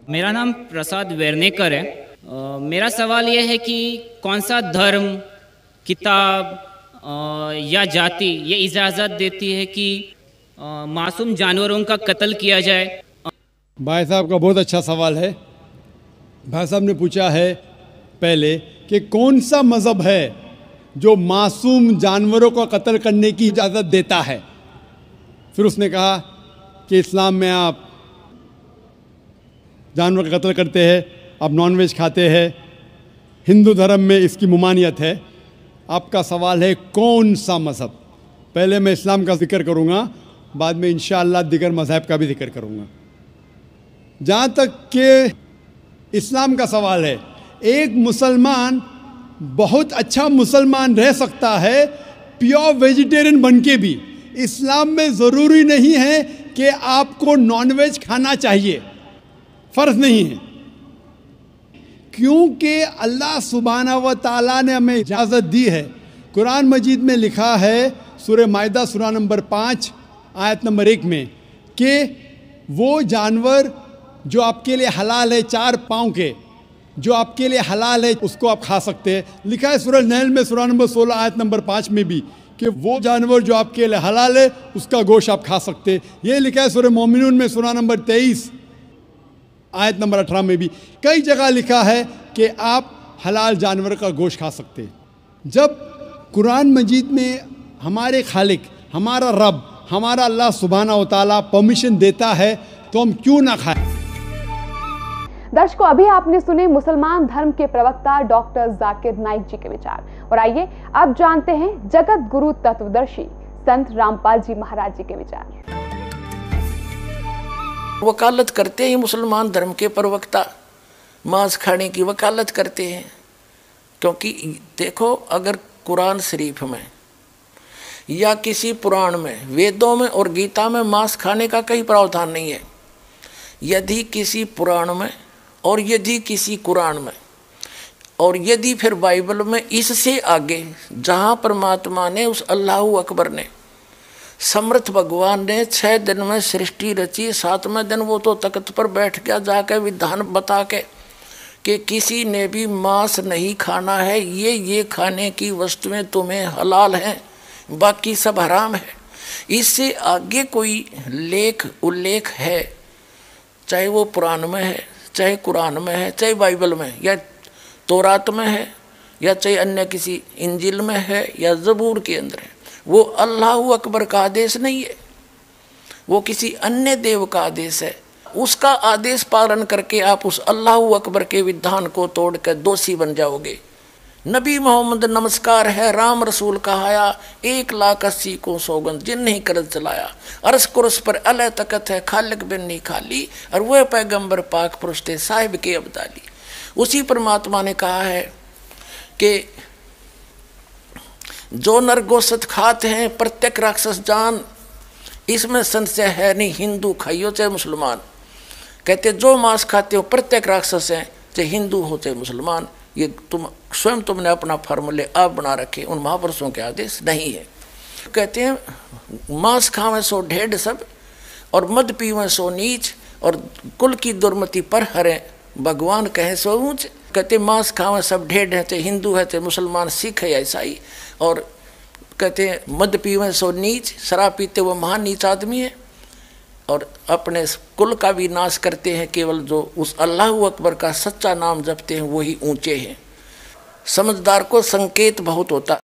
मेरा नाम प्रसाद वेर्नेकर है। मेरा सवाल यह है कि कौन सा धर्म, किताब या जाति ये इजाज़त देती है कि मासूम जानवरों का कत्ल किया जाए। भाई साहब का बहुत अच्छा सवाल है। भाई साहब ने पूछा है पहले कि कौन सा मज़हब है जो मासूम जानवरों को कत्ल करने की इजाज़त देता है। फिर उसने कहा कि इस्लाम में आप जानवर का कत्ल करते हैं, आप नॉनवेज खाते हैं, हिंदू धर्म में इसकी ममानियत है। आपका सवाल है कौन सा मज़हब। पहले मैं इस्लाम का जिक्र करूँगा, बाद में इंशाअल्लाह दिगर मज़हब का भी जिक्र करूँगा। जहाँ तक कि इस्लाम का सवाल है, एक मुसलमान बहुत अच्छा मुसलमान रह सकता है प्योर वेजिटेरियन बन के भी। इस्लाम में ज़रूरी नहीं है कि आपको नॉनवेज खाना चाहिए, फ़र्ज़ नहीं है, क्योंकि अल्लाह सुब्हानहू व तआला ने हमें इजाज़त दी है। कुरान मजीद में लिखा है सूरह माइदा सूरा नंबर 5 आयत नंबर 1 में कि वो जानवर जो आपके लिए हलाल है, 4 पाँव के जो आपके लिए हलाल है, उसको आप खा सकते हैं। लिखा है सूरह नहल में सूरा नंबर 16 आयत नंबर 5 में भी कि वो जानवर जो आपके लिए हलाल है उसका गोश्त आप खा सकते हैं। ये लिखा है सूरह मोमिनून में सूरा नंबर 23 आयत नंबर 18 में भी। कई जगह लिखा है कि आप हलाल जानवर का गोश्त खा सकते हैं। जब कुरान मजीद में हमारे खालिक, हमारा रब, हमारा अल्लाह सुब्हानहू व तआला परमिशन देता है तो हम क्यों ना खाएं। दर्शकों, अभी आपने सुने मुसलमान धर्म के प्रवक्ता डॉक्टर जाकिर नाइक जी के विचार, और आइए अब जानते हैं जगत गुरु तत्वदर्शी संत रामपाल जी महाराज जी के विचार। वकालत करते हैं मुसलमान धर्म के प्रवक्ता, मांस खाने की वकालत करते हैं। क्योंकि देखो, अगर कुरान शरीफ में या किसी पुराण में, वेदों में और गीता में मांस खाने का कहीं प्रावधान नहीं है। यदि किसी पुराण में और यदि किसी कुरान में और यदि फिर बाइबल में, इससे आगे जहाँ परमात्मा ने, उस अल्लाहु अकबर ने, समर्थ भगवान ने 6 दिन में सृष्टि रची, 7वें दिन वो तो तख्त पर बैठ गया जाकर विधान बता के कि किसी ने भी मांस नहीं खाना है, ये खाने की वस्तुएं तुम्हें हलाल हैं, बाकी सब हराम है। इससे आगे कोई लेख उल्लेख है, चाहे वो पुराण में है, चाहे कुरान में है, चाहे बाइबल में या तौरात में है, या चाहे अन्य किसी इंजिल में है या ज़बूर के अंदर है, वो अल्लाहु अकबर का आदेश नहीं है, वो किसी अन्य देव का आदेश है। उसका आदेश पालन करके आप उस अल्लाहु अकबर के विधान को तोड़कर दोषी बन जाओगे। नबी मोहम्मद नमस्कार है, राम रसूल कहाया, 1,80,000 को सौगंध जिन नहीं करत चलाया, अरस कुरस पर अलह तकत है, खालिक बिन नहीं खाली, और वह पैगंबर पाक पुरुषते साहिब के अब्दाली। उसी परमात्मा ने कहा है कि जो नर गोश्त खाते हैं प्रत्येक राक्षस जान, इसमें संशय है नहीं, हिंदू खाइयो चाहे मुसलमान। कहते जो मांस खाते हो प्रत्येक राक्षस हैं, चाहे हिंदू हो चाहे मुसलमान। ये तुमने अपना फार्मूले आप बना रखे, उन महापुरुषों के आदेश नहीं है। कहते हैं मांस खावें सो ढेढ़ सब, और मद पीवें सो नीच, और कुल की दुर्मति पर हरें, भगवान कहे सो ऊंच। कहते मांस खावें सब ढेढ़ है, चाहे हिंदू है चाहे मुसलमान, सिख है या ईसाई। और कहते हैं मद पीवें सो नीच, शराब पीते वो महान नीच आदमी है, और अपने कुल का भी नाश करते हैं। केवल जो उस अल्लाहु अकबर का सच्चा नाम जपते हैं वही ऊंचे हैं। समझदार को संकेत बहुत होता